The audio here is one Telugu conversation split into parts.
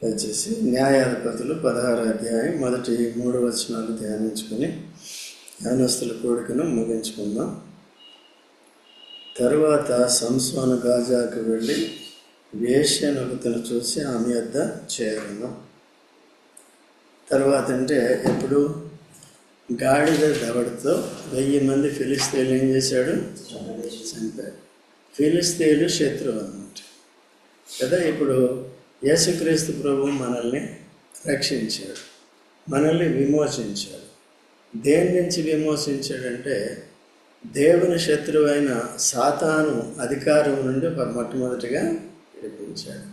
వచ్చేసి న్యాయాధిపతులు 16వ అధ్యాయం మొదటి 3 వచనాలు ధ్యానించుకొని యవనస్తుల కోరికను ముగించుకుందాం. తరువాత సంసోను గాజాకు వెళ్ళి వేశ్యనొకతను చూసి ఆమె వద్ద చేరను. తర్వాత అంటే ఎప్పుడు గాడిద దవడతో 1000 మంది ఫిలిస్తీన్లు ఏం చేశాడు? చంపాడు. ఫిలిస్తీన్లు శత్రువు అన్నమాట కదా. ఇప్పుడు యేసుక్రీస్తు ప్రభు మనల్ని రక్షించాడు, మనల్ని విమోచించాడు. దేని నుంచి విమోచించాడంటే దేవుని శత్రువు అయిన సాతాను అధికారం నుండి మొట్టమొదటిగా విడిపించాడు.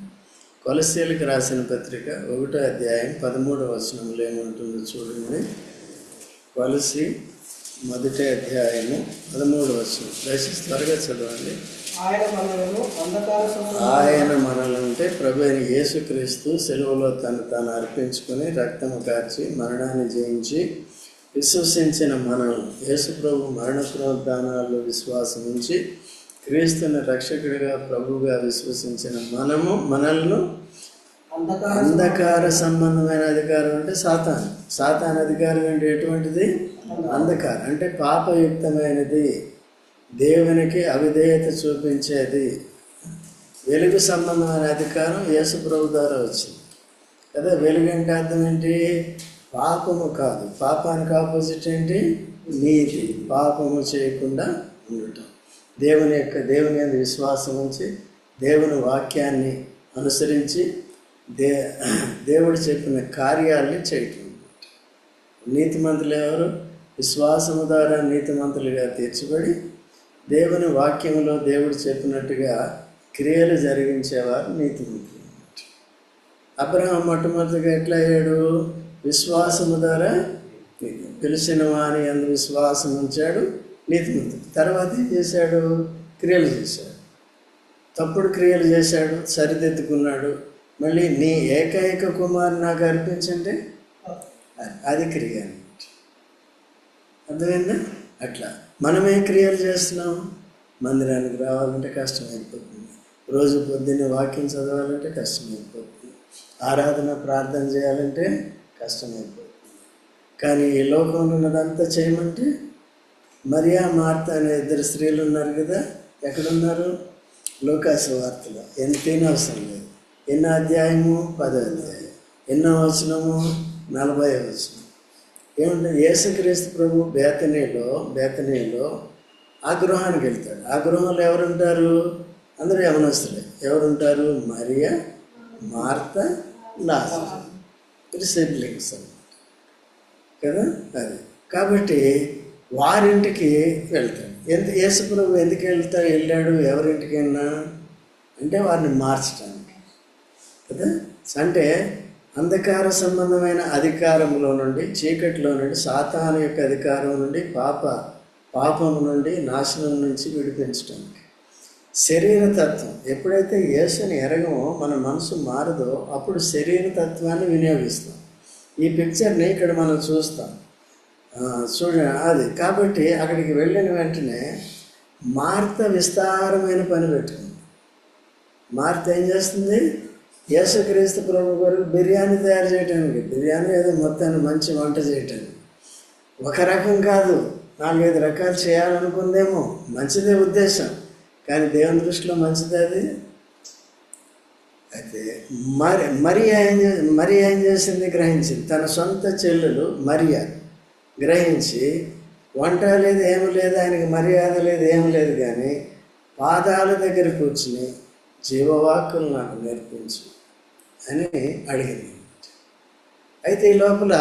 కొలస్సీలకు రాసిన పత్రిక 1వ అధ్యాయం 13వ వచనంలో ఏమంటుందో చూడండి. కొలస్సీ 1వ అధ్యాయము 13వ వచనం దయచేసి త్వరగా చదవండి. ఆయన మనల్ని అంటే ప్రభు అయిన యేసుక్రీస్తు సెలవులో తాను అర్పించుకొని రక్తము కార్చి మరణాన్ని జయించి విశ్వసించిన మనల్ని, యేసు ప్రభు మరణ పునరుద్ధానాల్లో విశ్వాసం ఉంచి క్రీస్తుని రక్షకుడిగా ప్రభువుగా విశ్వసించిన మనల్ని అంధకార సంబంధమైన అధికారం అంటే సాతాను అధికారం అంటే ఎటువంటిది? అంధకారం అంటే పాపయుక్తమైనది, దేవునికి అవిధేయత చూపించేది. వెలుగు సంబంధమైన అధికారం యేసు ప్రభు ద్వారా వచ్చింది కదా. వెలుగు అంటే అర్థం ఏంటి? పాపము కాదు. పాపానికి ఆపోజిట్ ఏంటి? నీతి. పాపము చేయకుండా ఉండటం, దేవుని మీద విశ్వాసం ఉంచి దేవుని వాక్యాన్ని అనుసరించి దేవుడు చెప్పిన కార్యాలని చేయటం. నీతిమంతులు ఎవరు? విశ్వాసము ద్వారా నీతిమంతులుగా తీర్చబడి దేవుని వాక్యంలో దేవుడు చెప్పినట్టుగా క్రియలు జరిగించేవారు నీతిమంతులు. అబ్రహాము మొట్టమొదటిగా ఎట్లా అయ్యాడు? విశ్వాసము ద్వారా పిలిచిన వాని యందు విశ్వాసం ఉంచాడు, నీతిమంతుడు. తర్వాత ఏం చేశాడు? క్రియలు చేశాడు. తప్పుడు క్రియలు చేశాడు, సరిదిద్దుకున్నాడు. మళ్ళీ నీ ఏకైక కుమారుని నాకు అర్పించంటే అది క్రియ అన్నమాట. అర్థమైందా? అట్లా మనమే క్రియలు చేస్తున్నాం. మందిరానికి రావాలంటే కష్టమైపోతుంది, రోజు పొద్దున్నే వాక్యం చదవాలంటే కష్టమైపోతుంది, ఆరాధన ప్రార్థన చేయాలంటే కష్టమైపోతుంది. కానీ ఈ లోకంలో ఉన్నదంతా చేయమంటే మరియా మార్త అనే 2 స్త్రీలు ఉన్నారు కదా. ఎక్కడున్నారు? లూకాసు వార్తలో. ఎంతైనా అవసరం లేదు. ఎన్నో అధ్యాయము? 10వ అధ్యాయం. ఎన్నో వచనము? 40వ వచనం. ఏమంటే యేసుక్రీస్తు ప్రభు బేతనీలో ఆ గృహానికి వెళ్తాడు. ఆ గృహంలో ఎవరుంటారు? అందరూ యవనస్తులే. ఎవరుంటారు? మరియా, మార్త, లాజరు, సిబ్లింగ్స్ అన్నమాట కదా. అది కాబట్టి వారింటికి వెళ్తాడు. యేసు ప్రభు ఎందుకు వెళ్ళాడు? ఎవరింటికి వెళ్ళినా అంటే వారిని మార్చడానికి కదా. అంటే అంధకార సంబంధమైన అధికారంలో నుండి, చీకటిలో నుండి, సాతాను యొక్క అధికారం నుండి, పాపం నుండి, నాశనం నుంచి విడిపించడానికి. శరీరతత్వం ఎప్పుడైతే యేసుని ఎరగమో మన మనసు మారదో అప్పుడు శరీరతత్వాన్ని వినియోగిస్తాం. ఈ పిక్చర్ని ఇక్కడ మనం చూస్తాం. అది కాబట్టి అక్కడికి వెళ్ళిన వెంటనే మార్త విస్తారమైన పని పెట్టుకుంది. మార్త ఏం చేస్తుంది? యేసుక్రీస్తు ప్రభు కొరకు బిర్యానీ తయారు చేయటానికి. బిర్యానీ ఏదో మొత్తాన్ని మంచి వంట చేయటానికి. ఒక రకం కాదు, 4-5 రకాలు చేయాలనుకుందేమో. మంచిదే ఉద్దేశం, కానీ దేవుని దృష్టిలో మంచిదే అది. అయితే మరియా ఏం చేసింది? గ్రహించింది. తన సొంత చెల్లెలు మరియా గ్రహించి వంట లేదు, ఏమి లేదు, ఆయనకి మర్యాద లేదు, ఏమి లేదు, కానీ పాదాల దగ్గర కూర్చుని జీవవాక్కులు నాకు నేర్పించు అని అడిగింది. అయితే ఈ లోపల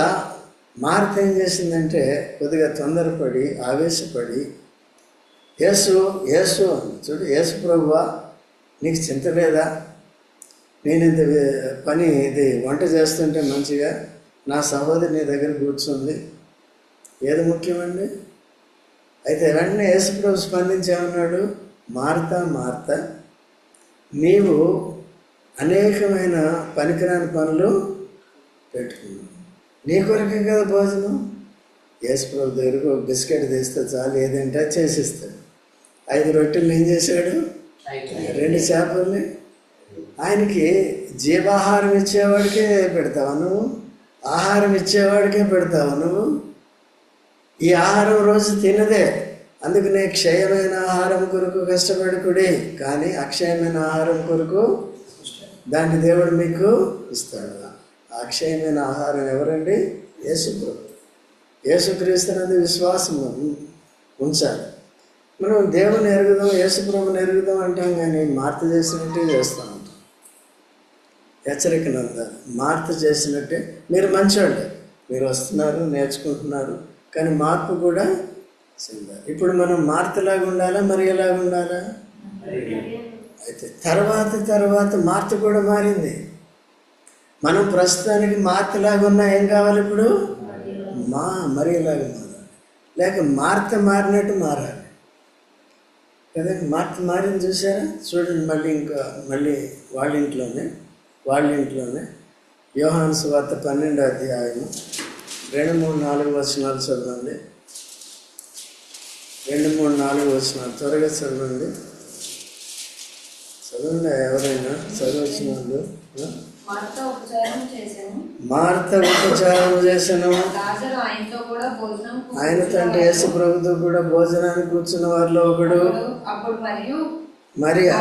మార్త ఏం చేసిందంటే కొద్దిగా తొందరపడి ఆవేశపడి యేసు అని చూడు, యేసు ప్రభువా నీకు చింత లేదా? నేను ఇది వంట చేస్తుంటే మంచిగా నా సహోదరి నీ దగ్గర కూర్చుంది, ఏది ముఖ్యమండి? అయితే వెంటనే యేసు ప్రభు స్పందించేమన్నాడు? మార్త నీవు అనేకమైన పనికిరాని పనులు పెట్టుకున్నావు, నీ కొరకే కదా భోజనం. యేసు ప్రభు దగ్గరకు ఒక బిస్కెట్ తీస్తే చాలు, ఏదంటే చేసిస్తాడు. 5 రొట్టెలు ఏం చేశాడు? 2 చేపల్ని ఆయనకి జీవాహారం ఇచ్చేవాడికే పెడతావా నువ్వు? ఆహారం ఇచ్చేవాడికే పెడతావా నువ్వు? ఈ ఆహారం రోజు తినదే, అందుకనే క్షయమైన ఆహారం కొరకు కష్టపడుకుడి, కానీ అక్షయమైన ఆహారం కొరకు దాన్ని దేవుడు మీకు ఇస్తాడు. ఆ అక్షయమైన ఆహారం ఎవరండి? యేసుప్రభు. యేసుక్రీస్తున్నది విశ్వాసం ఉంచాలి. మనం దేవుని ఎరుగుదాం, యేసుప్రభుని ఎరుగుదాం అంటాం, కానీ మార్త చేసినట్టే చేస్తూ ఉంటాం. హెచ్చరికనంతా మార్త చేసినట్టే. మీరు మంచోళ్ళే, మీరు వస్తున్నారు, నేర్చుకుంటున్నారు, కానీ మార్పు కూడా చెందాలి. ఇప్పుడు మనం మార్తలాగా ఉండాలా, మరి ఎలాగా ఉండాలా? అయితే తర్వాత మార్త కూడా మారింది. మనం ప్రస్తుతానికి మార్తలాగా ఉన్నా ఏం కావాలి ఇప్పుడు? మరి ఎలాగా మారాలి, లేక మార్త మారినట్టు మారాలి కదండి. మార్త మారింది చూసారా? చూడండి, మళ్ళీ వాళ్ళ ఇంట్లోనే యోహాను సువార్త 12వ అధ్యాయం 2, 3, 4 వచనాలు చదవండి. 2, 3, 4 వచనాలు త్వరగా చదవండి. ఎవరైనా చదవచ్చిన వాళ్ళు. మార్త ఉపచారం చేశాను. ఆయనతో అంటే యేసు ప్రభుతో కూడా భోజనానికి కూర్చున్న వారిలో ఒకడు. మరియా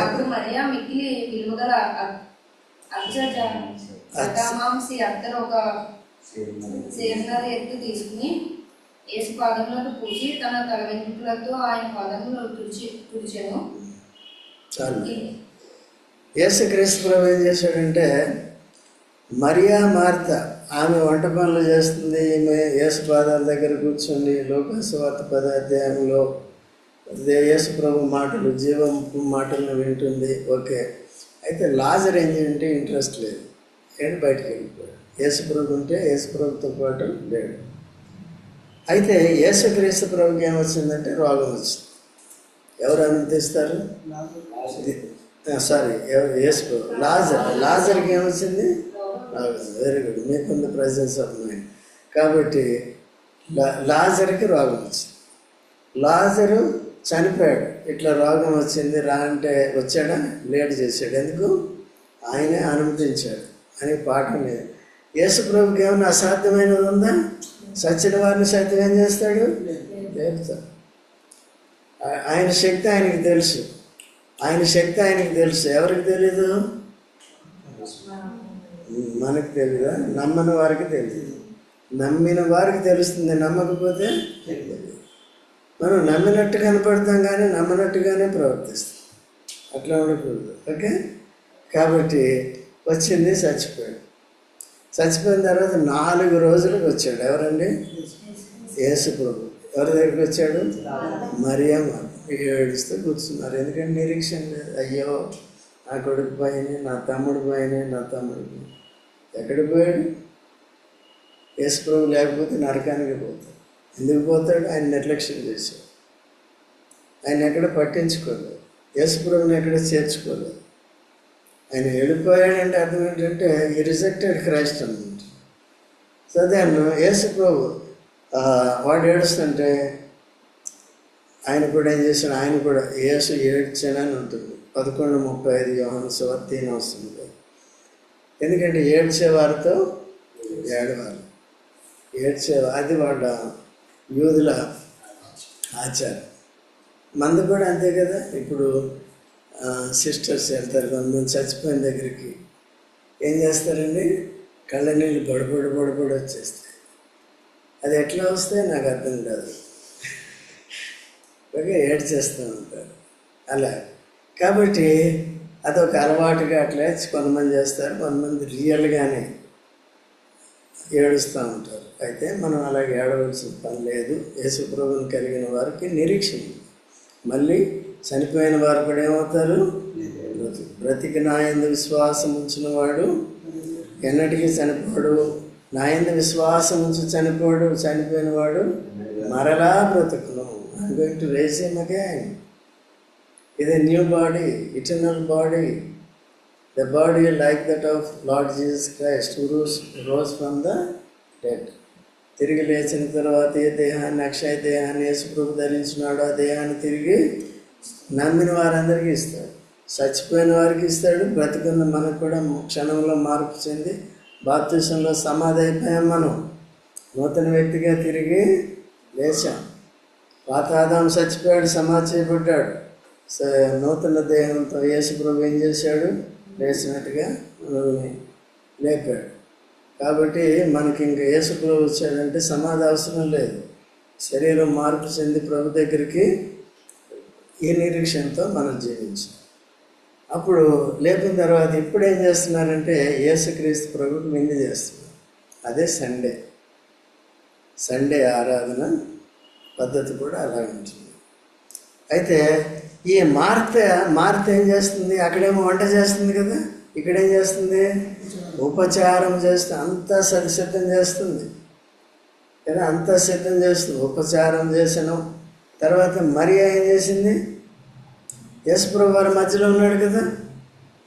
ఎత్తు తీసుకుని యేసు పాదములను పూసి తన తల వెంట్రుకలతో ఆయన పాదములను తుడిచెను. యేసుక్రీస్తు ప్రభు ఏం చేశాడంటే, మరియా మార్త ఆమె వంట పనులు చేస్తుంది, ఈమె యేసు పాదాల దగ్గర కూర్చుండి లోకాసు సువార్త 10వ అధ్యాయంలో యేసు ప్రభు మాటలు, జీవం మాటలను వింటుంది. ఓకే. అయితే లాజర్ ఏం చేయంటే ఇంట్రెస్ట్ లేదు, బయటకు వెళ్ళిపోయాడు. యేసు ప్రభు ఉంటే యేసు ప్రభుతో పాటు లేడు. అయితే యేసుక్రీస్తు ప్రభుకి ఏమొచ్చిందంటే రోగం వచ్చింది. ఎవరు అనుమతిస్తారు? యేసు లాజర్కి ఏమొచ్చింది? రోగం. వెరీ గుడ్, మీకుంది ప్రెజెన్స్ ఆఫ్ మైండ్. కాబట్టి లాజర్కి రోగం వచ్చింది. లాజరు చనిపోయాడు. ఇట్లా రోగం వచ్చింది రా అంటే వచ్చాడా? లేట్ చేశాడు. ఎందుకు? ఆయనే అనుమతించాడు అని పాఠం లేదు. యేసు ప్రభుకి ఏమైనా అసాధ్యమైనది ఉందా? సచ్చిన వారిని సత్యం ఏం చేస్తాడు? లేపుతాడు. ఆయన శక్తి ఆయనకి తెలుసు. ఎవరికి తెలీదు? మనకు తెలీదా? నమ్మని వారికి తెలియదు. నమ్మిన వారికి తెలుస్తుంది, నమ్మకపోతే తెలియదు. మనం నమ్మినట్టు కనపడతాం కానీ నమ్మనట్టుగానే ప్రవర్తిస్తాం. అట్లా ఉండకూడదు. ఓకే. కాబట్టి వచ్చింది, చచ్చిపోయిన తర్వాత 4 రోజులకు వచ్చాడు. ఎవరండి? యేసు ప్రభు. ఎవరి దగ్గరికి వచ్చాడు? మరియా ఏడుస్తూ కూర్చున్నారు. ఎందుకంటే నిరీక్షణ లేదు. అయ్యో, నా కొడుకు పోయినే, నా తమ్ముడు పోయినే. ఎక్కడికి పోయాడు? యేసు ప్రభు లేకపోతే నరకానికి పోతాడు. ఎందుకు పోతాడు? ఆయన నిర్లక్ష్యం చేశాడు. ఆయన ఎక్కడ పట్టించుకోలేదు. యేసు ప్రభుని ఎక్కడ చేర్చుకోలేదు. ఆయన వెళ్ళిపోయాడంటే అర్థం ఏంటంటే ఈ రిజెక్టెడ్ క్రైస్ట్ అన్నమాట. దాన్ని యేసు ప్రభు వాడు ఏడుస్తుంటే ఆయన కూడా ఏం చేశాడు? ఆయన కూడా యేసు ఏడ్చానని ఉంటుంది. 11:35 యోహాను సువార్త వస్తుంది. ఎందుకంటే ఏడ్చేవారితో ఏడవాలి. అది వాళ్ళ యూదుల ఆచారం. మంది కూడా అంతే కదా. ఇప్పుడు సిస్టర్స్ వెళ్తారు, కొంతమంది చచ్చిపోయిన దగ్గరికి ఏం చేస్తారండి? కళ్ళ నీళ్ళు బొడబొడి వచ్చేస్తాయి. అది ఎట్లా వస్తాయి నాకు అర్థం కాదు. ఓకే, ఏడ్చేస్తూ ఉంటారు అలా. కాబట్టి అదొక అలవాటుగా అట్లా కొంతమంది చేస్తారు, కొంతమంది రియల్గానే ఏడుస్తూ ఉంటారు. అయితే మనం అలాగే ఏడవలసిన పని లేదు. యేసు ప్రభువుని కలిగిన వారికి నిరీక్షణ. మళ్ళీ చనిపోయిన వారు కూడా ఏమవుతారు? బ్రతికి నా యందు విశ్వాసం ఉంచిన వాడు ఎన్నటికీ చనిపోడు. నా యందు విశ్వాసం ఉంచి చనిపోయిన వాడు మరలా బ్రతుకును. I'm going to raise him again. ఇది new body, eternal body, the body like that of Lord Jesus Christ who rose from the dead. తిరిగి లేచిన తర్వాత ఏ దేహాన్ని, అక్షయ దేహాన్ని యేసు ప్రభు ధరించినాడు, ఆ దేహాన్ని తిరిగి నమ్మిన వారందరికీ ఇస్తాడు. చచ్చిపోయిన వారికి ఇస్తాడు, బ్రతికున్న మనకు కూడా క్షణంలో మార్పు చెంది బాప్తిసంలో సమాధి అయిపోయాం. మనం నూతన వ్యక్తిగా తిరిగి లేచాం. పాత ఆదాము చచ్చిపోయాడు, సమాధి చేయబడ్డాడు. నూతన దేహంతో యేసు ప్రభు ఏం చేశాడు? లేచినట్టుగా మనల్ని లేపాడు. కాబట్టి మనకి ఇంకా యేసు ప్రభు వచ్చాడంటే సమాధి అవసరం లేదు. శరీరం మార్పు చెంది ప్రభు దగ్గరికి ఈ నిరీక్షణతో మనం జీవించాం. అప్పుడు లేపిన తర్వాత ఇప్పుడు ఏం చేస్తున్నారంటే యేసుక్రీస్తు ప్రభుకి విందు చేస్తున్నారు. అదే సండే ఆరాధన పద్ధతి కూడా అలా ఉంటుంది. అయితే ఈ మార్త ఏం చేస్తుంది? అక్కడేమో వంట చేస్తుంది కదా, ఇక్కడేం చేస్తుంది? ఉపచారం చేస్తుంది. అంతా సిద్ధం చేస్తుంది కదా, అంతా సిద్ధం చేస్తుంది. ఉపచారం చేసాను. తర్వాత మరియా ఏం చేసింది? యేసుప్రభు వారి మధ్యలో ఉన్నాడు కదా,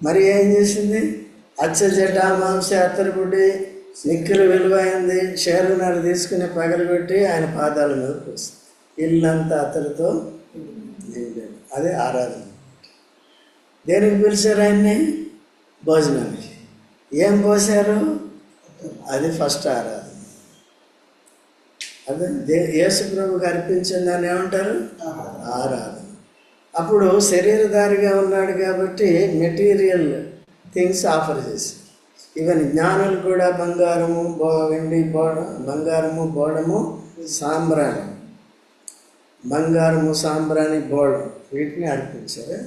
మరియా ఏం చేసింది? అచ్చజట మాంస అత్తరుపుడి నిక్కులు విలువైంది షేరునారు తీసుకుని పగలగొట్టి ఆయన పాదాల మీద పోస్తుంది. ఇల్లంతా అతనితో నిండాడు. అదే ఆరాధన. దేనికి పిలిచారు ఆయన్ని? భోజనానికి. ఏం పోసారు? అది ఫస్ట్ ఆరాధన. అదే యేసు ప్రభుకి అర్పించిందని ఏమంటారు? ఆరాధన. అప్పుడు శరీరధారిగా ఉన్నాడు కాబట్టి మెటీరియల్ థింగ్స్ ఆఫర్ చేసి, ఈవెన్ జ్ఞానులు కూడా బంగారము వెండి బంగారము బోడము సాంబ్రాణి, బంగారము సాంబ్రాణి బోడం వీటిని అర్పించారు.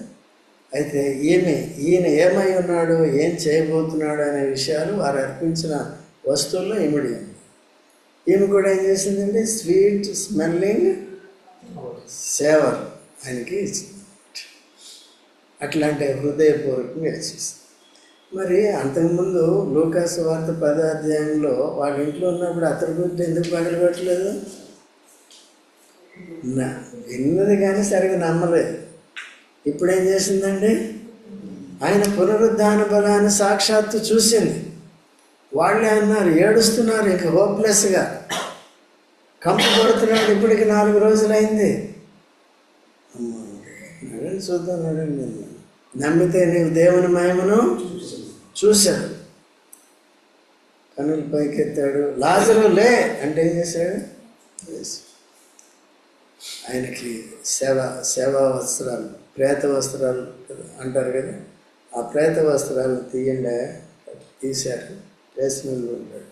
అయితే ఈయన ఏమై ఉన్నాడు, ఏం చేయబోతున్నాడు అనే విషయాలు వారు అర్పించిన వస్తువుల్లో ఇమిడి ఉంది. ఈమె కూడా ఏం చేసిందండి? స్వీట్ స్మెల్లింగ్ సేవర్ ఆయనకి ఇచ్చింది. అట్లాంటి హృదయపూర్వకంగా చేసింది. మరి అంతకుముందు లూకాసు వార్త 10వ అధ్యాయంలో వాళ్ళ ఇంట్లో ఉన్నప్పుడు అతని గురించి ఎందుకు పగలగొట్టలేదు? విన్నది కానీ సరిగా నమ్మలేదు. ఇప్పుడేం చేసిందండి? ఆయన పునరుద్ధాన బలాన్ని సాక్షాత్తు చూసింది. వాళ్ళే అన్నారు, ఏడుస్తున్నారు ఇంకా హోప్లెస్గా, కంపు కొడుతున్నాడు. ఇప్పటికి 4 రోజులైంది. నడండి చూద్దాం, నడండి. నమ్మితే నీవు దేవుని మహిమను చూశాడు. కన్నులు పైకెత్తాడు. లాజరు లే అంటే ఏం చేశాడు? ఆయనకి సేవా వస్త్రాలు, ప్రేత వస్త్రాలు అంటారు కదా, ఆ ప్రేత వస్త్రాలను తీశారు. వేసుకుని ఉంటాడు.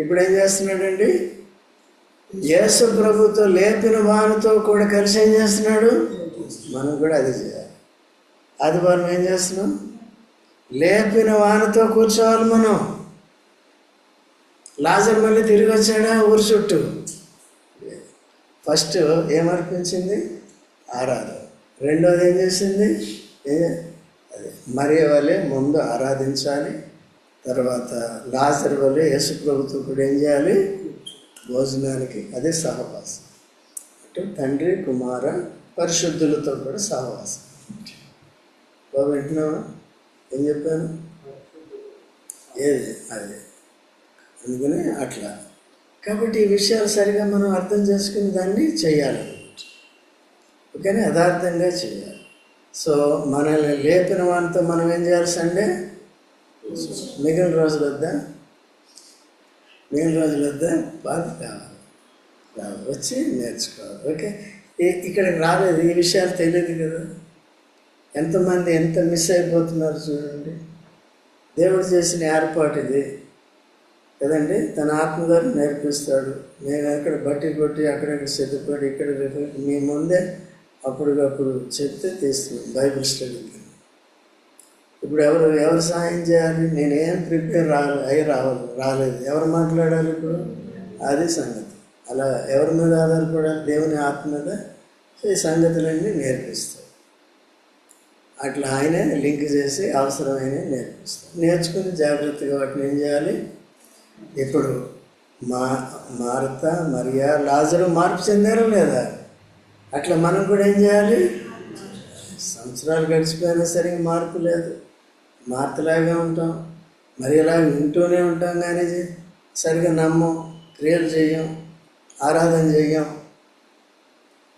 ఇప్పుడు ఏం చేస్తున్నాడండి? యేసు ప్రభుతో లేపిన వానితో కూడా కలిసి ఏం చేస్తున్నాడు? మనం కూడా అది చేయాలి. ఆదివారం ఏం చేస్తున్నాం? లేపిన వానితో కూర్చోవాలి మనం. లాజరు మళ్ళీ తిరిగి వచ్చాడా ఊరు చుట్టూ? ఫస్ట్ ఏమర్పించింది? ఆరాధన. రెండోది ఏం చేసింది? అదే మరియ వలె ముందు ఆరాధించాలి. తర్వాత లాజరు వలె యేసు ప్రభుతో కూడా ఏం చేయాలి? భోజనానికి. అదే సహవాసం. అంటే తండ్రి కుమార పరిశుద్ధులతో కూడా సహవాసం. బాబు వింటున్నావా? ఏం చెప్పాను? ఏది అదే. అందుకని అట్లా. కాబట్టి ఈ విషయాలు సరిగా మనం అర్థం చేసుకుని దాన్ని చేయాలి. ఓకేనా? యథార్థంగా చేయాలి. సో మనల్ని లేపిన వానితో మనం ఏం చేయాలి? సండే మిగిలిన రోజుల వద్ద బాధ కావాలి, వచ్చి నేర్చుకోవాలి. ఓకే, ఇక్కడికి రాలేదు, ఈ విషయాలు తెలియదు కదా. ఎంతమంది ఎంత మిస్ అయిపోతున్నారు చూడండి. దేవుడు చేసిన ఏర్పాటు ఇది కదండి. తన ఆత్మ ద్వారా నేర్పిస్తాడు. నేను అక్కడ బట్టి కొట్టి అక్కడక్కడ సిద్ధపడి ఇక్కడ మీ ముందే అప్పటికప్పుడు చెప్తే తీస్తున్నాను బైబిల్ స్టడీకి. ఇప్పుడు ఎవరు సహాయం చేయాలి? నేనేం ప్రిపేర్ రాలేదు. ఎవరు మాట్లాడాలి ఇప్పుడు? అది సంగతి. అలా ఎవరి మీద ఆధారపడాలి? దేవుని ఆత్మ మీద ఈ సంగతులన్నీ నేర్పిస్తాడు. అట్లా ఆయనే లింక్ చేసి అవసరమైన నేర్పిస్తాడు. నేర్చుకుని జాగ్రత్తగా వాటిని ఏం చేయాలి? ఇప్పుడు మార్త మరియా లాజరు మార్పు చెందారో లేదా? అట్లా మనం కూడా ఏం చేయాలి? సంవత్సరాలు గడిచిపోయినా సరిగ్గా మార్పు లేదు. మార్తలాగే ఉంటాం, మరి ఇలాగ వింటూనే ఉంటాం, కానీ సరిగ్గా నమ్మం, క్రియలు చెయ్యం, ఆరాధన చెయ్యం.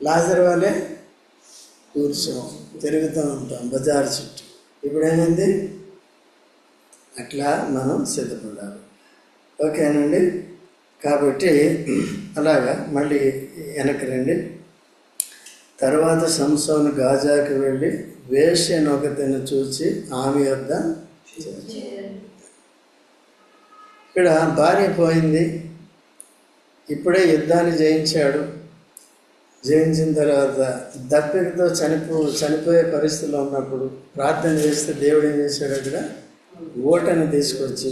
లాజరు వలె కూర్చోం, తిరుగుతూ ఉంటాం బజార్ చుట్టూ. ఇప్పుడు ఏమైంది? అట్లా మనం సిద్ధపడాలి. ఓకేనండి. కాబట్టి అలాగా మళ్ళీ వెనక్కి రండి. తర్వాత సంసోను గాజాకి వెళ్ళి వేశ్యనొకతిని చూచి ఆమె యొద్ద ఇక్కడ భార్య పోయింది. ఇప్పుడే యుద్ధాన్ని జయించాడు. జయించిన తర్వాత దప్పికతో చనిపోయే పరిస్థితిలో ఉన్నప్పుడు ప్రార్థన చేస్తే దేవుడు ఏం చేశాడు? అక్కడ ఓటని తీసుకొచ్చి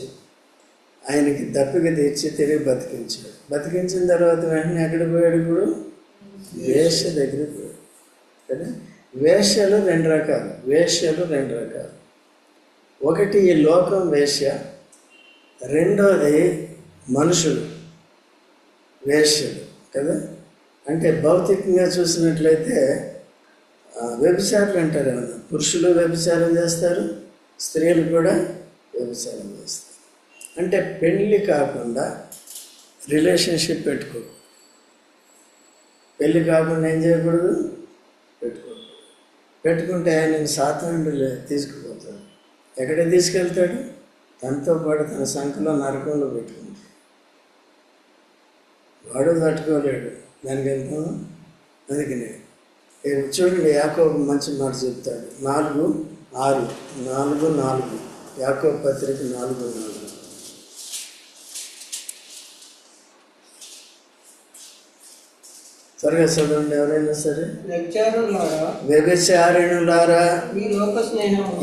ఆయనకి దప్పిక తీర్చి తిరిగి బతికించాడు. బతికించిన తర్వాత వెంటనే ఎక్కడికి పోయాడు? ఇప్పుడు వేశ్య దగ్గరికి పోయాడు కదా. వేశ్యలు రెండు రకాలు. ఒకటి ఈ లోకం వేశ్య, రెండోది మనుషులు వేశ్యలు కదా. అంటే భౌతికంగా చూసినట్లయితే వ్యభిచారులు అంటారు ఏమన్నా. పురుషులు వ్యభిచారం చేస్తారు, స్త్రీలు కూడా వ్యభిచారం చేస్తారు. అంటే పెళ్ళి కాకుండా రిలేషన్షిప్ పెళ్ళి కాకుండా ఏం చేయకూడదు? పెట్టుకుంటే ఆయన సాతానుడు తీసుకుపోతాడు. ఎక్కడికి తీసుకెళ్తాడు? తనతో పాటు తన సంఖ్యలో నరకంలో పెట్టుకుంటాడు. వాడు తట్టుకోలేడు. దానికి వెళ్తాను. అందుకనే చూడండి, యాకోబు మంచి మాట చెప్తాడు. 4:6 యాకోబు పత్రిక 4:4. త్వరగా చదవండి ఎవరైనా సరే. వ్యభిచారిణులారా,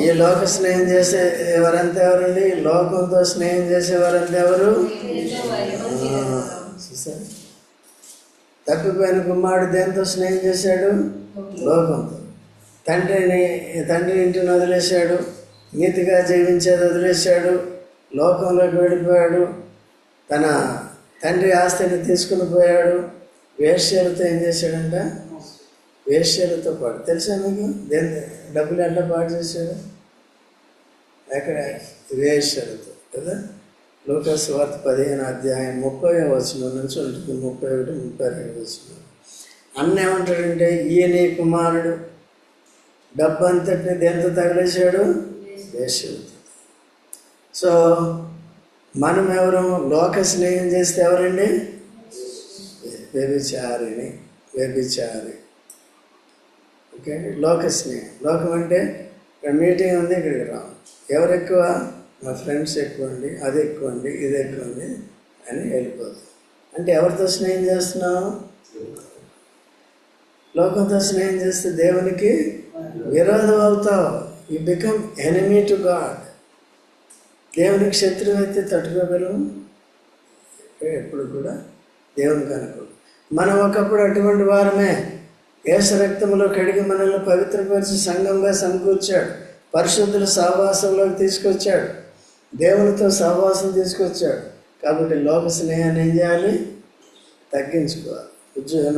ఈ లోక స్నేహం చేసే ఎవరంతా ఎవరండి? లోకంతో స్నేహం చేసేవారంతా ఎవరు? చూసారు, తప్పిపోయిన కుమారుడు దేంతో స్నేహం చేశాడు? లోకంతో. తండ్రి ఇంటిని వదిలేశాడు, నీతిగా జీవించేది వదిలేశాడు, లోకంలోకి వెళ్ళిపోయాడు, తన తండ్రి ఆస్తిని తీసుకుని పోయాడు. వేశ్యలతో ఏం చేశాడంట? వేశ్యలతో పాటు. తెలుసా మీకు డబ్బులు ఎట్లా పాటు చేశాడు? ఎక్కడ? వేశ్యలతో కదా. లూకాసు వార్త 15:30 నుంచి ఉంటుంది. 31-32 అన్న ఏమంటాడంటే, ఈయన కుమారుడు డబ్బు అంతటిని దేంతో తగిలేశాడు? వేశ్యలతో. సో మనం ఎవరు? లోక స్నేహం చేస్తే ఎవరండి? వ్యభిచారి. ఓకే అండి. లోక స్నేహం. లోకం అంటే మీటింగ్ ఉంది, ఇక్కడికి రావు. ఎవరు ఎక్కువ? మా ఫ్రెండ్స్ ఎక్కువ అండి, అది ఎక్కువ అండి, ఇది ఎక్కువ అండి అని వెళ్ళిపోతుంది. అంటే ఎవరితో స్నేహం చేస్తున్నావు? లోకంతో స్నేహం చేస్తే దేవునికి విరోధం అవుతావు. You become enemy to God. దేవునికి శత్రువు అయితే తట్టుకోగలము? ఎప్పుడు కూడా దేవునికి అనుకూలం. మనం ఒకప్పుడు అటువంటి వారమే. యేసు రక్తంలో కడిగి మనల్ని పవిత్రపరిచి సంఘంగా సమకూర్చాడు, పరిశుద్ధుల సహవాసంలోకి తీసుకొచ్చాడు, దేవునితో సహవాసం తీసుకొచ్చాడు. కాబట్టి లోక స్నేహాన్ని ఏం చేయాలి? తగ్గించుకోవాలి.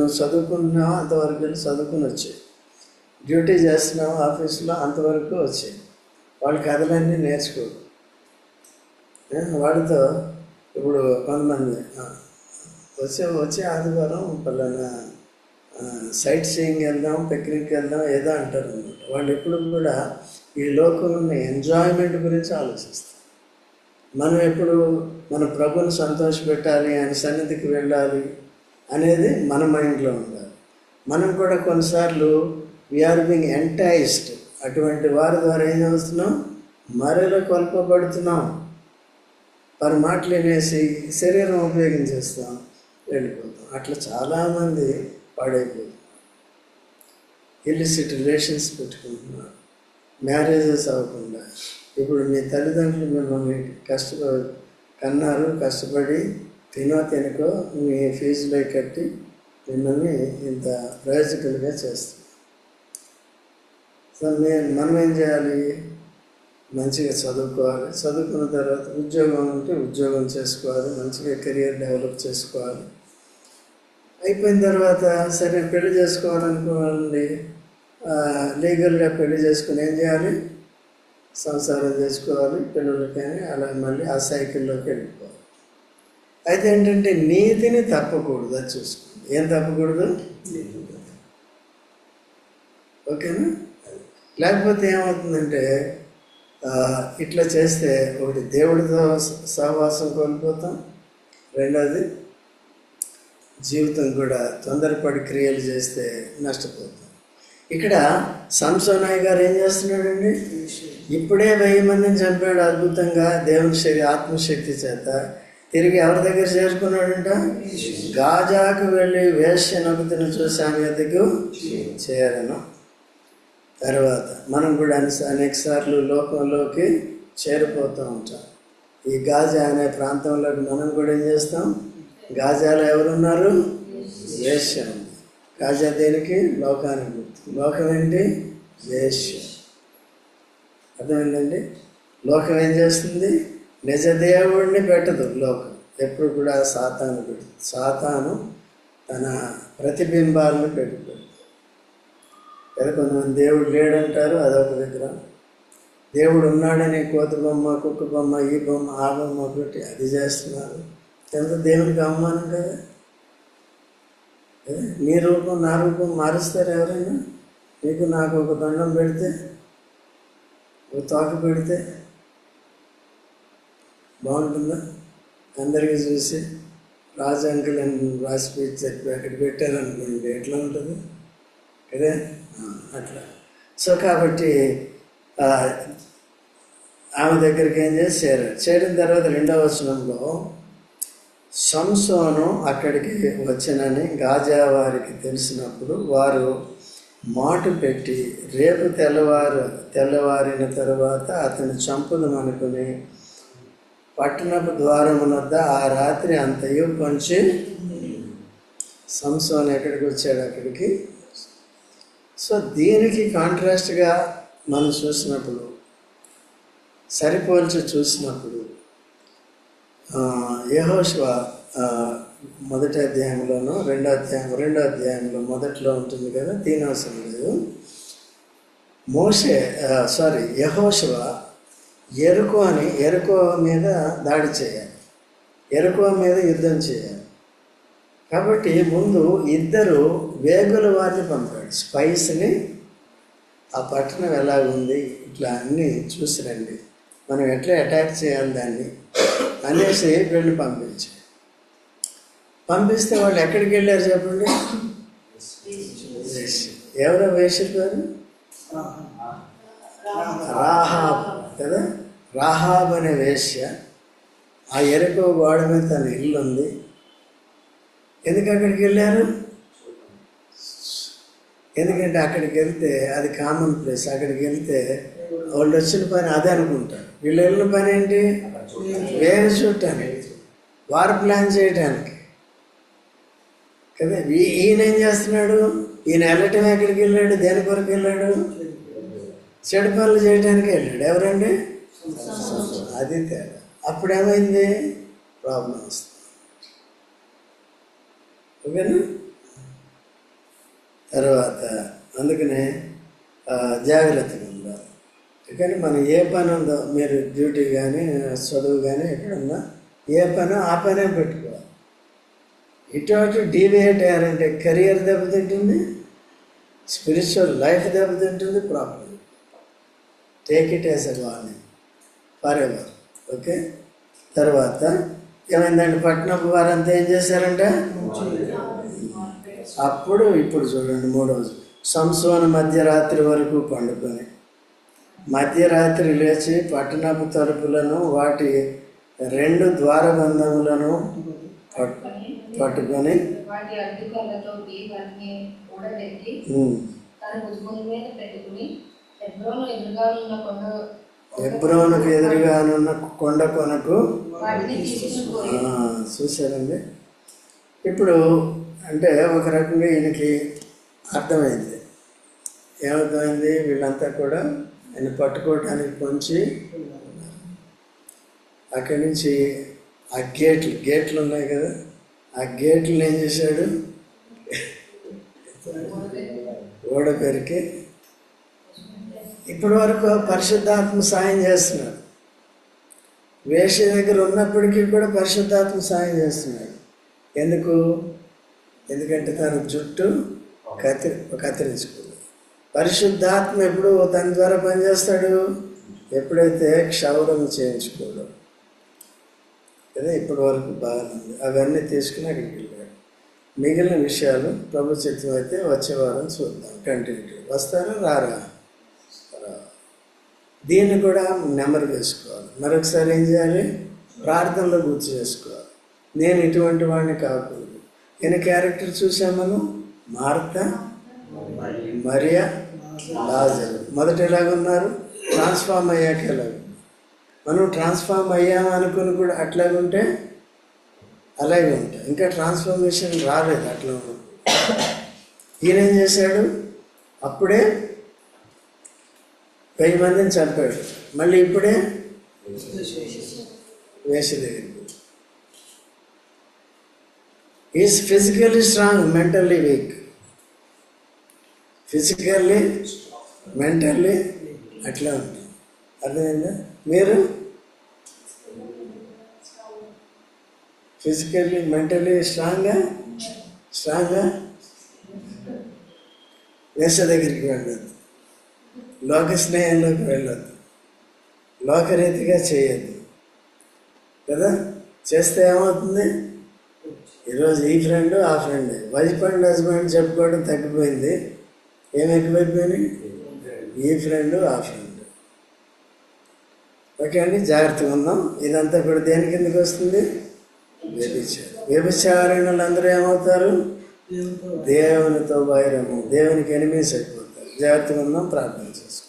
నువ్వు చదువుకుంటున్నావు, అంతవరకు వెళ్ళి చదువుకుని వచ్చాయి. డ్యూటీ చేస్తున్నావు ఆఫీస్లో, అంతవరకు వచ్చాయి. వాళ్ళ కథలన్నీ నేర్చుకో. వాడితో ఇప్పుడు కొంతమంది వచ్చే ఆదివారం పలానా సైట్ సీయింగ్ వెళ్దాం, పిక్నిక్ వెళ్దాం ఏదో అంటారు అనమాట. వాళ్ళు ఎప్పుడు కూడా ఈ లోకంలో ఎంజాయ్మెంట్ గురించి ఆలోచిస్తారు. మనం ఎప్పుడు మన ప్రభుని సంతోషపెట్టాలి, ఆయన సన్నిధికి వెళ్ళాలి అనేది మన మైండ్లో ఉండాలి. మనం కూడా కొన్నిసార్లు వీఆర్ బీయింగ్ ఎంటైజ్డ్. అటువంటి వారి ద్వారా ఏం చేస్తున్నాం? మరలో కొల్పబడుతున్నాం. వారి మాటలు వినేసి శరీరం ఉపయోగించేస్తాం, వెళ్ళిపోతాం. అట్లా చాలామంది పాడైపోతారు. ఇల్లిసిట్ రిలేషన్స్ పెట్టుకుంటున్నారు, మ్యారేజెస్ అవ్వకుండా. ఇప్పుడు మీ తల్లిదండ్రులు మిమ్మల్ని కన్నారు, కష్టపడి తినకో మీ ఫీజులో కట్టి మిమ్మల్ని ఇంత ప్రయోజకులుగా చేస్తారు. సో మనం ఏం చేయాలి? మంచిగా చదువుకోవాలి. చదువుకున్న తర్వాత ఉద్యోగం ఉంటే ఉద్యోగం చేసుకోవాలి, మంచిగా కెరియర్ డెవలప్ చేసుకోవాలి. అయిపోయిన తర్వాత సరే పెళ్లి చేసుకోవాలనుకోవాలండి, లీగల్గా పెళ్లి చేసుకుని ఏం చేయాలి? సంసారం చేసుకోవాలి, పిల్లలు కానీ అలా మళ్ళీ ఆ సైకిల్లోకి వెళ్ళిపోవాలి. అయితే ఏంటంటే నీతిని తప్పకూడదు. అది చూసుకోండి. ఏం తప్పకూడదు? ఓకేనా? లేకపోతే ఏమవుతుందంటే ఇట్లా చేస్తే ఒకటి దేవుడితో సహవాసం కోల్పోతాం, రెండోది జీవితం కూడా తొందరపడి క్రియలు చేస్తే నష్టపోతాం. ఇక్కడ సంసోనయ్య గారు ఏం చేస్తున్నాడండి? ఇప్పుడే 1000 మందిని చంపాడు అద్భుతంగా దేవుని ఆత్మశక్తి చేత. తిరిగి ఎవరి దగ్గర చేరుకున్నాడంట? గాజాకు వెళ్ళి వేశ్యనొకతిని చూసి ఆమె ఎద్దకు చేరను. తర్వాత మనం కూడా అనేక సార్లు లోకంలోకి చేరిపోతూ ఉంటాం. ఈ గాజా అనే ప్రాంతంలోకి మనం కూడా ఏం చేస్తాం? గాజాలో ఎవరున్నారు? వేశ్య ఉంది. గాజా దేనికి? లోకానికి గుర్తు. లోకం ఏంటి? వేశ్య. అర్థమైందండి? లోకం ఏం చేస్తుంది? నిజ దేవుడిని పెట్టదు లోకం. ఎప్పుడు కూడా సాతాను పెడుతుంది. సాతాను తన ప్రతిబింబాలను పెట్టుకుంటుంది. కదా, కొంతమంది దేవుడు లేడంటారు, అదొక విగ్రహం. దేవుడు ఉన్నాడని కోతి బొమ్మ, కుక్క బొమ్మ, ఈ బొమ్మ, ఆ బొమ్మ ఒకటి అది చేస్తున్నారు. ఎంత దేవుడికి అవమానం కదా. నీ రూపం నా రూపం మారుస్తారు ఎవరైనా? నీకు నాకు ఒక దండం పెడితే, ఒక తోక పెడితే బాగుంటుందా? అందరికీ చూసి రాజు అంకుల్ అని రాసి చెప్పి అక్కడ పెట్టారనుకోండి, ఎట్లా ఉంటుంది కదా? అట్లా. సో కాబట్టి ఆమె దగ్గరికి ఏం చేసి చేరిన తర్వాత 2వ వచనంలో సంసోను అక్కడికి వచ్చానని గాజా వారికి తెలిసినప్పుడు వారు మాటు పెట్టి రేపు తెల్లవారిన తర్వాత అతను చంపుదమనుకుని పట్టణపు ద్వారమునొద్ద ఆ రాత్రి అంతయు పొంచి సంసోను ఎక్కడికి వచ్చాడు? అక్కడికి. సో దీనికి కాంట్రాస్ట్గా మనం చూసినప్పుడు, సరిపోల్చి చూసినప్పుడు, యెహోషువ మొదటి అధ్యాయంలోనూ రెండో అధ్యాయంలో మొదట్లో ఉంటుంది కదా, తీనవసరం లేదు. యెహోషువ ఎరుకో మీద దాడి చేయాలి, ఎరుకో మీద యుద్ధం చేయాలి. కాబట్టి ముందు 2 వేగుల వారిని పంపాడు, స్పైస్ని. ఆ పట్టణం ఎలా ఉంది ఇట్లా అన్నీ చూసి రండి, మనం ఎట్లా అటాక్ చేయాలి దాన్ని అనేసి వీళ్ళు పంపిస్తే వాళ్ళు ఎక్కడికి వెళ్ళారు చెప్పండి? ఎవరో వేశ్య పేరు? రాహాబ్ కదా. రాహాబ్ అనే వేశ్య. ఆ ఎరుకో గోడ మీద తన ఇల్లు ఉంది. ఎందుకు అక్కడికి వెళ్ళారు? ఎందుకంటే అక్కడికి వెళ్తే అది కామన్ ప్లేస్. అక్కడికి వెళ్తే వాళ్ళు వచ్చిన పని అదే అనుకుంటారు. వీళ్ళు వెళ్ళిన పని ఏంటి? వేరే చూడటానికి, వారు ప్లాన్ చేయడానికి కదా. ఈయన ఏం చేస్తున్నాడు? ఈయన వెళ్ళటం ఎక్కడికి వెళ్ళాడు? దేని కొరకు వెళ్ళాడు? చెడు పనులు చేయడానికి వెళ్ళాడు. ఎవరండి? అది తేడా. అప్పుడేమైంది? ప్రాబ్లం వస్తుంది. ఓకేనా? తర్వాత అందుకనే జాగ్రత్తగా ఉండాలి. కానీ మనం ఏ పని ఉందో, మీరు డ్యూటీ కానీ చదువు కానీ ఎక్కడున్నా ఏ పనో ఆ పనే పెట్టుకోవాలి. ఇటు డీవియేట్ అయ్యారంటే కెరియర్ దెబ్బతింటుంది, స్పిరిచువల్ లైఫ్ దెబ్బతింటుంది. Problem. Take it as a warning for ever. Okay. తర్వాత ఏమైందంటే పట్టణపు వారంతా ఏం చేశారంటే ఇప్పుడు చూడండి 3వ రోజు సంసోను మధ్యరాత్రి వరకు పండుకొని మధ్యరాత్రి లేచి పట్టణపు తలుపులను వాటి 2 ద్వారబంధములను పట్టుకొని వాటి అడ్డుకొండతోటి వాటిని ఊడబెట్టి తన భుజముల మీద పెట్టుకుని హెబ్రోనుకు ఎదురుగానున్న కొండ కొనకు వాటిని తీసుకుని పోయి. చూశారండి. ఇప్పుడు అంటే ఒక రకంగా ఈయనకి అర్థమైంది. ఏమర్థమైంది? వీళ్ళంతా కూడా ఆయన పట్టుకోవటానికి పొంచి అక్కడి నుంచి ఆ గేట్లు ఉన్నాయి కదా, ఆ గేట్లు ఏం చేశాడు? ఓడ పెరికి ఇప్పటి వరకు పరిశుద్ధాత్మ సాయం చేస్తున్నాడు. వేశ్య దగ్గర ఉన్నప్పటికీ కూడా పరిశుద్ధాత్మ సాయం చేస్తున్నాడు. ఎందుకంటే తన జుట్టు కత్తిరించుకుంది. పరిశుద్ధాత్మ ఎప్పుడు తన ద్వారా పనిచేస్తాడు ఎప్పుడైతే క్షౌరం చేయించుకోవడం కదా. ఇప్పటి వరకు బాగుంది. అవన్నీ తీసుకుని అక్కడికి వెళ్ళాడు. మిగిలిన విషయాలు ప్రభు చిత్తం అయితే వచ్చే వారం చూద్దాం. కంటిన్యూ వస్తారా రారా? దీన్ని కూడా నెమరు వేసుకోవాలి. మరొకసారి ఏం చేయాలి? ప్రార్థనలో గుర్తు చేసుకోవాలి. నేను ఇటువంటి వాడిని కాకూడదు. ఈయన క్యారెక్టర్ చూసాం మనం. మార్త, మరియా, లాజరు. మొదట ఎలాగున్నారు? ట్రాన్స్ఫార్మ్ అయ్యాక ఎలాగున్నారు? మనం ట్రాన్స్ఫార్మ్ అయ్యాము అనుకుని కూడా అట్లాగుంటే అలాగే ఉంటాం. ఇంకా ట్రాన్స్ఫర్మేషన్ రాలేదు అట్లా ఉన్నప్పుడు. ఈయన ఏం చేశాడు? అప్పుడే 1000 మందిని చంపాడు. మళ్ళీ ఇప్పుడే వేసి దగ్గరికి. Is physically strong, mentally week. Physically mentally అట్లా ఉంటుంది. అర్థమైందా? మీరు ఫిజికల్లీ మెంటల్లీ స్ట్రాంగ్గా వేస దగ్గరికి వెళ్ళొద్దు. లోక స్నేహంలోకి వెళ్ళొద్దు. లోకరీతిగా చేయొద్దు కదా. చేస్తే ఏమవుతుంది? ఈరోజు ఈ ఫ్రెండ్ ఆ ఫ్రెండ్, వైఫ్ అండ్ హస్బెండ్ చెప్పుకోవడం తగ్గిపోయింది. ఏం ఎక్కువైపోయినాయి? ఈ ఫ్రెండ్ ఆ ఫ్రెండ్. ఓకే అండి, జాగ్రత్తగా ఉందాం. ఇదంతా కూడా దేని కిందకి వస్తుంది? వ్యభిచారం. వ్యభిచారిణులు అందరూ ఏమవుతారు? దేవునితో వైరము, దేవునికి ఎనిమిస్ అయిపోతారు. జాగ్రత్తగా ఉందాం. ప్రార్థన చేసుకోండి.